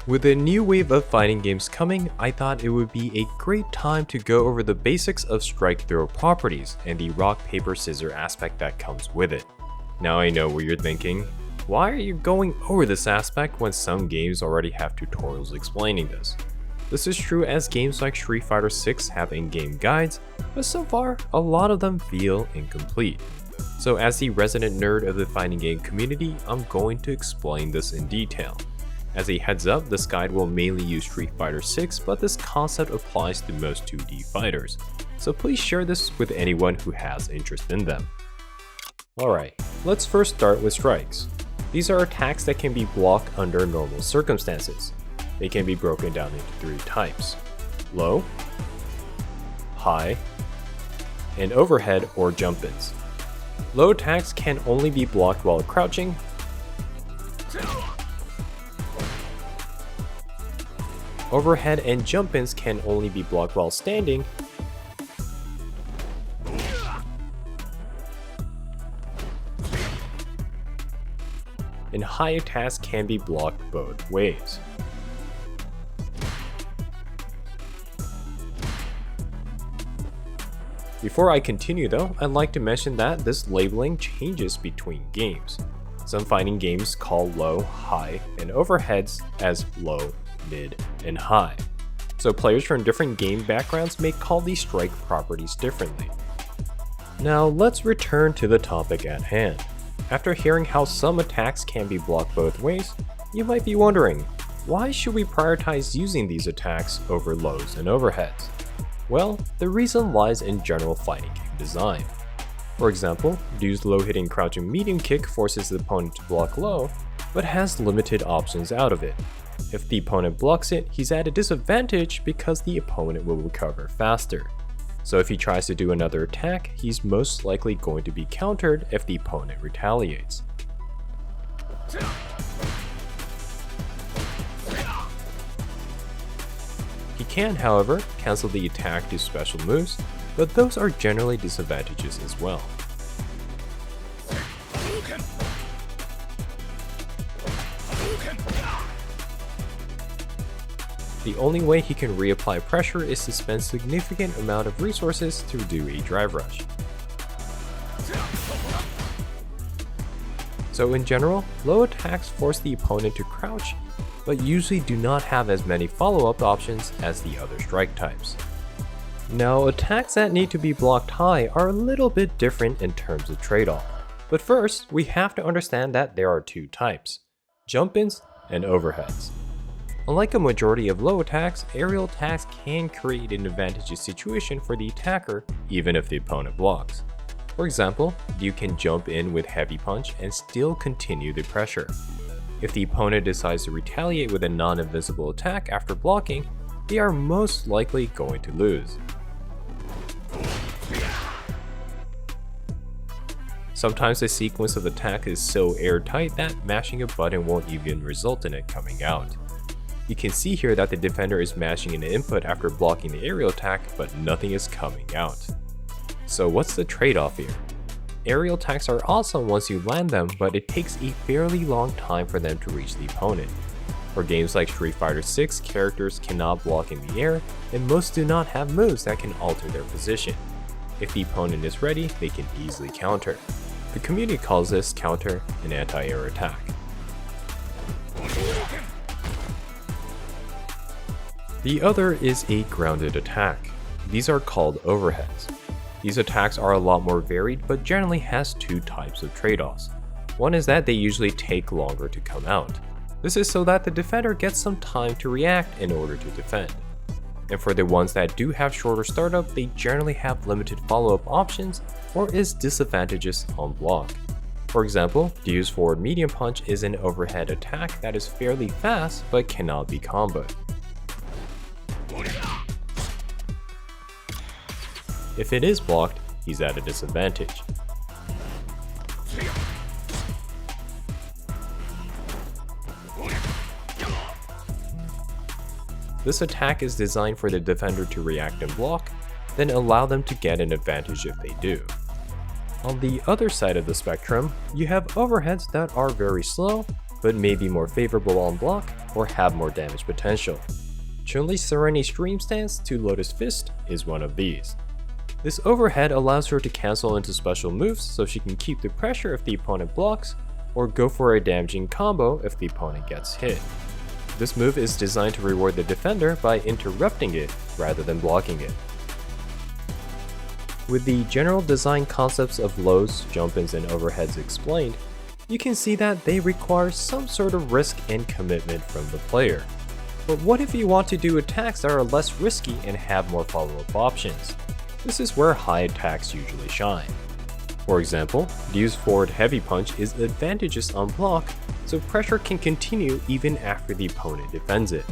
With a new wave of fighting games coming, I thought it would be a great time to go over the basics of strike throw properties and the rock paper scissors aspect that comes with it. Now I know what you're thinking, why are you going over this aspect when some games already have tutorials explaining this? This is true as games like Street Fighter 6 have in-game guides, but so far a lot of them feel incomplete. So as the resident nerd of the fighting game community, I'm going to explain this in detail. As a heads up, this guide will mainly use Street Fighter 6, but this concept applies to most 2D fighters, so please share this with anyone who has interest in them. Alright, let's first start with strikes. These are attacks that can be blocked under normal circumstances. They can be broken down into 3 types: low, high, and overhead or jump-ins. Low attacks can only be blocked while crouching, overhead and jump-ins can only be blocked while standing, and high attacks can be blocked both ways. Before I continue though, I'd like to mention that this labeling changes between games. Some fighting games call low, high, and overheads as low, mid, and high. So players from different game backgrounds may call these strike properties differently. Now let's return to the topic at hand. After hearing how some attacks can be blocked both ways, you might be wondering, why should we prioritize using these attacks over lows and overheads? Well, the reason lies in general fighting game design. For example, Du's low hitting crouching medium kick forces the opponent to block low, but has limited options out of it. If the opponent blocks it, he's at a disadvantage because the opponent will recover faster. So if he tries to do another attack, he's most likely going to be countered if the opponent retaliates. He can, however, cancel the attack to special moves, but those are generally disadvantages as well. The only way he can reapply pressure is to spend significant amount of resources to do a drive rush. So in general, low attacks force the opponent to crouch, but usually do not have as many follow-up options as the other strike types. Now, attacks that need to be blocked high are a little bit different in terms of trade-off. But first, we have to understand that there are 2 types: jump-ins and overheads. Unlike a majority of low attacks, aerial attacks can create an advantageous situation for the attacker even if the opponent blocks. For example, you can jump in with heavy punch and still continue the pressure. If the opponent decides to retaliate with a non-invisible attack after blocking, they are most likely going to lose. Sometimes the sequence of attack is so airtight that mashing a button won't even result in it coming out. You can see here that the defender is mashing an input after blocking the aerial attack, but nothing is coming out. So what's the trade-off here? Aerial attacks are awesome once you land them, but it takes a fairly long time for them to reach the opponent. For games like Street Fighter 6, characters cannot block in the air, and most do not have moves that can alter their position. If the opponent is ready, they can easily counter. The community calls this counter an anti-air attack. The other is a grounded attack. These are called overheads. These attacks are a lot more varied, but generally has 2 types of trade-offs. One is that they usually take longer to come out. This is so that the defender gets some time to react in order to defend. And for the ones that do have shorter startup, they generally have limited follow-up options or is disadvantageous on block. For example, Du's forward medium punch is an overhead attack that is fairly fast but cannot be comboed. If it is blocked, he's at a disadvantage. This attack is designed for the defender to react and block, then allow them to get an advantage if they do. On the other side of the spectrum, you have overheads that are very slow, but may be more favorable on block or have more damage potential. Chun-Li's Serenity Stream stance to Lotus Fist is one of these. This overhead allows her to cancel into special moves so she can keep the pressure if the opponent blocks, or go for a damaging combo if the opponent gets hit. This move is designed to reward the defender by interrupting it rather than blocking it. With the general design concepts of lows, jump-ins, and overheads explained, you can see that they require some sort of risk and commitment from the player. But what if you want to do attacks that are less risky and have more follow-up options? This is where high attacks usually shine. For example, Ryu's forward heavy punch is advantageous on block, so pressure can continue even after the opponent defends it.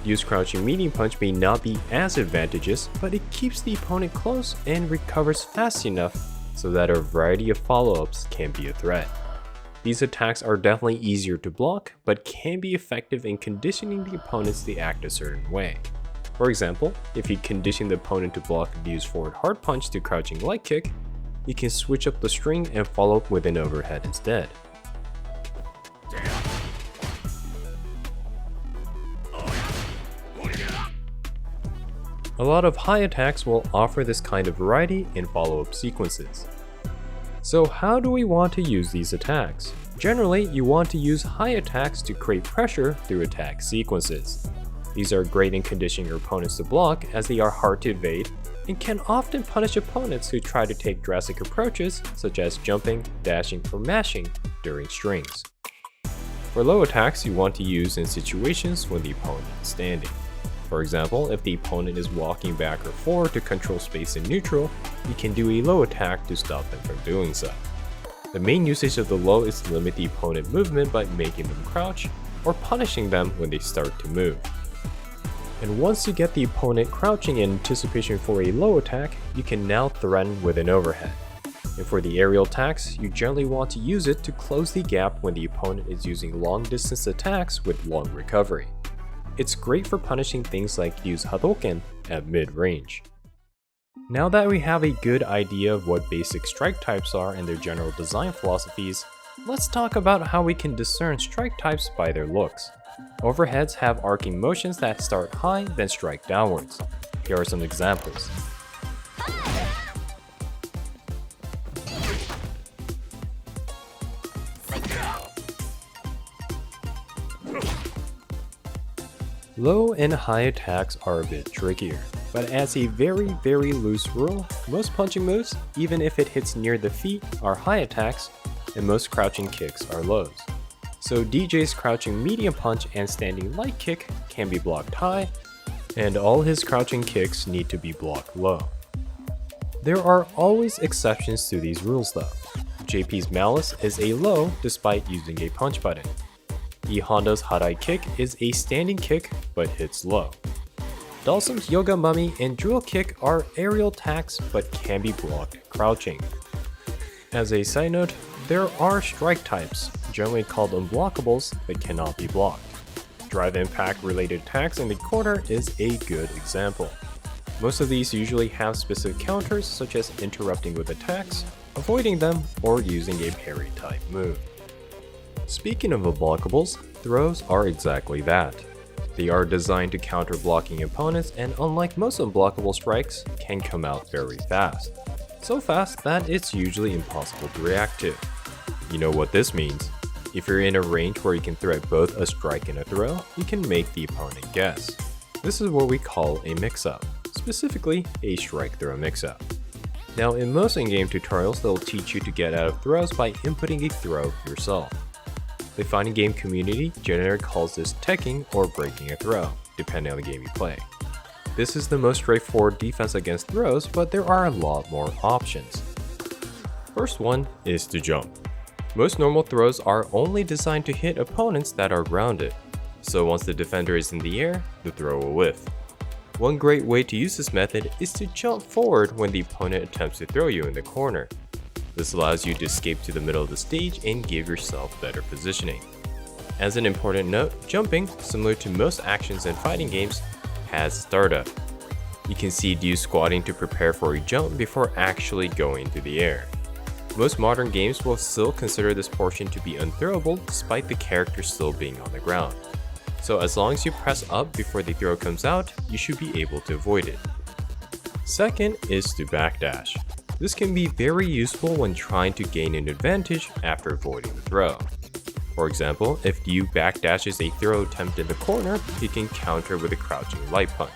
Ryu's crouching medium punch may not be as advantageous, but it keeps the opponent close and recovers fast enough so that a variety of follow-ups can be a threat. These attacks are definitely easier to block, but can be effective in conditioning the opponents to act a certain way. For example, if you condition the opponent to block Ryu's forward hard punch to crouching light kick, you can switch up the string and follow up with an overhead instead. A lot of high attacks will offer this kind of variety in follow-up sequences. So how do we want to use these attacks? Generally, you want to use high attacks to create pressure through attack sequences. These are great in conditioning your opponents to block, as they are hard to evade and can often punish opponents who try to take drastic approaches such as jumping, dashing, or mashing during strings. For low attacks, you want to use in situations when the opponent is standing. For example, if the opponent is walking back or forward to control space in neutral, you can do a low attack to stop them from doing so. The main usage of the low is to limit the opponent movement by making them crouch or punishing them when they start to move. And once you get the opponent crouching in anticipation for a low attack, you can now threaten with an overhead. And for the aerial attacks, you generally want to use it to close the gap when the opponent is using long distance attacks with long recovery. It's great for punishing things like Ryu's Hadoken at mid-range. Now that we have a good idea of what basic strike types are and their general design philosophies, let's talk about how we can discern strike types by their looks. Overheads have arcing motions that start high then strike downwards. Here are some examples. Low and high attacks are a bit trickier, but as a very loose rule, most punching moves, even if it hits near the feet, are high attacks, and most crouching kicks are lows. So DJ's crouching medium punch and standing light kick can be blocked high, and all his crouching kicks need to be blocked low. There are always exceptions to these rules though. JP's Malice is a low despite using a punch button. E Honda's Harai kick is a standing kick but hits low. Dalsum's Yoga Mummy and Drill kick are aerial attacks but can be blocked crouching. As a side note, there are strike types, generally called unblockables, that cannot be blocked. Drive impact related attacks in the corner is a good example. Most of these usually have specific counters such as interrupting with attacks, avoiding them, or using a parry type move. Speaking of unblockables, throws are exactly that. They are designed to counter blocking opponents and unlike most unblockable strikes, can come out very fast. So fast that it's usually impossible to react to. You know what this means. If you're in a range where you can threat both a strike and a throw, you can make the opponent guess. This is what we call a mix-up, specifically a strike-throw mix-up. Now in most in-game tutorials, they'll teach you to get out of throws by inputting a throw yourself. The fighting game community generally calls this teching or breaking a throw, depending on the game you play. This is the most straightforward defense against throws, but there are a lot more options. First one is to jump. Most normal throws are only designed to hit opponents that are grounded, so once the defender is in the air, the throw will whiff. One great way to use this method is to jump forward when the opponent attempts to throw you in the corner. This allows you to escape to the middle of the stage and give yourself better positioning. As an important note, jumping, similar to most actions in fighting games, has startup. You can see Ryu squatting to prepare for a jump before actually going through the air. Most modern games will still consider this portion to be unthrowable despite the character still being on the ground. So as long as you press up before the throw comes out, you should be able to avoid it. Second is to backdash. This can be very useful when trying to gain an advantage after avoiding the throw. For example, if you backdashes a throw attempt in the corner, you can counter with a crouching light punch.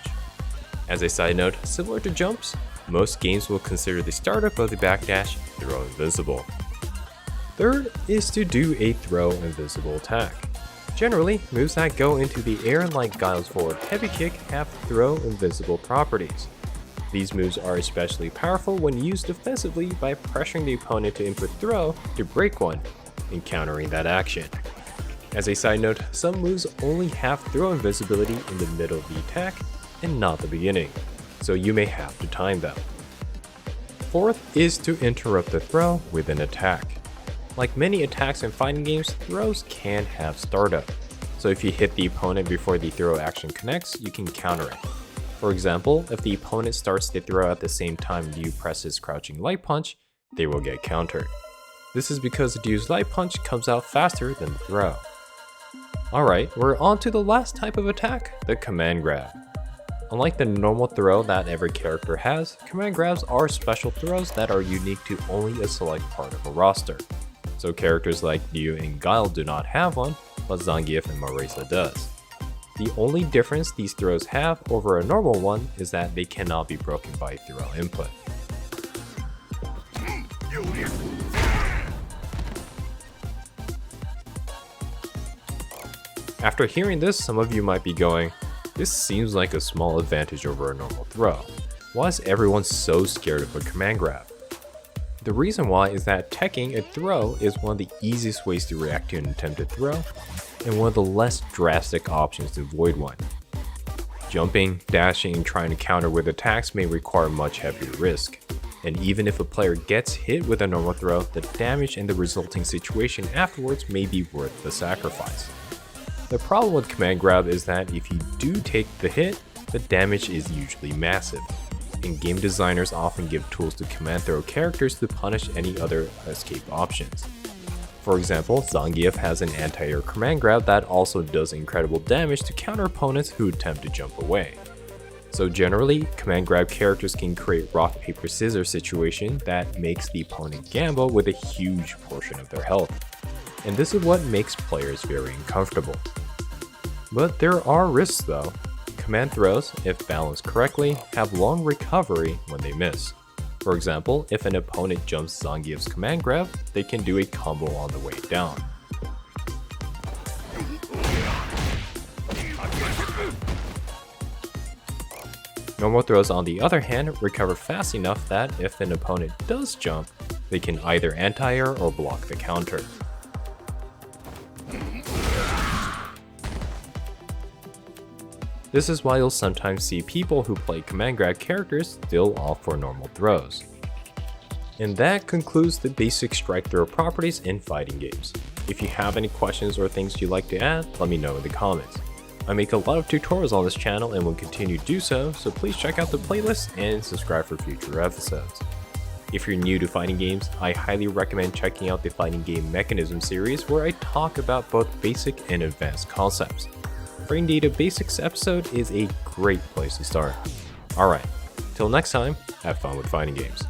As a side note, similar to jumps, most games will consider the startup of the backdash throw invincible. Third is to do a throw invincible attack. Generally, moves that go into the air like Guile's forward heavy kick have throw invincible properties. These moves are especially powerful when used defensively by pressuring the opponent to input throw to break one, and countering that action. As a side note, some moves only have throw invincibility in the middle of the attack and not the beginning, so you may have to time them. Fourth is to interrupt the throw with an attack. Like many attacks in fighting games, throws can have startup, so if you hit the opponent before the throw action connects, you can counter it. For example, if the opponent starts the throw at the same time you press his crouching light punch, they will get countered. This is because the dude's light punch comes out faster than the throw. Alright, we're on to the last type of attack, the command grab. Unlike the normal throw that every character has, command grabs are special throws that are unique to only a select part of a roster. So characters like Ryu and Guile do not have one, but Zangief and Marisa does. The only difference these throws have over a normal one is that they cannot be broken by throw input. After hearing this, some of you might be going, this seems like a small advantage over a normal throw. Why is everyone so scared of a command grab? The reason why is that teching a throw is one of the easiest ways to react to an attempted throw, and one of the less drastic options to avoid one. Jumping, dashing, and trying to counter with attacks may require much heavier risk, and even if a player gets hit with a normal throw, the damage and the resulting situation afterwards may be worth the sacrifice. The problem with command grab is that if you do take the hit, the damage is usually massive, and game designers often give tools to command throw characters to punish any other escape options. For example, Zangief has an anti-air command grab that also does incredible damage to counter opponents who attempt to jump away. So generally, command grab characters can create rock paper scissors situation that makes the opponent gamble with a huge portion of their health. And this is what makes players very uncomfortable. But there are risks though. Command throws, if balanced correctly, have long recovery when they miss. For example, if an opponent jumps Zangief's command grab, they can do a combo on the way down. Normal throws on the other hand recover fast enough that if an opponent does jump, they can either anti-air or block the counter. This is why you'll sometimes see people who play command grab characters still opt for normal throws. And that concludes the basic strike throw properties in fighting games. If you have any questions or things you'd like to add, let me know in the comments. I make a lot of tutorials on this channel and will continue to do so, so please check out the playlist and subscribe for future episodes. If you're new to fighting games, I highly recommend checking out the Fighting Game Mechanism series where I talk about both basic and advanced concepts. Brain Data Basics episode is a great place to start. Alright, till next time, have fun with fighting games.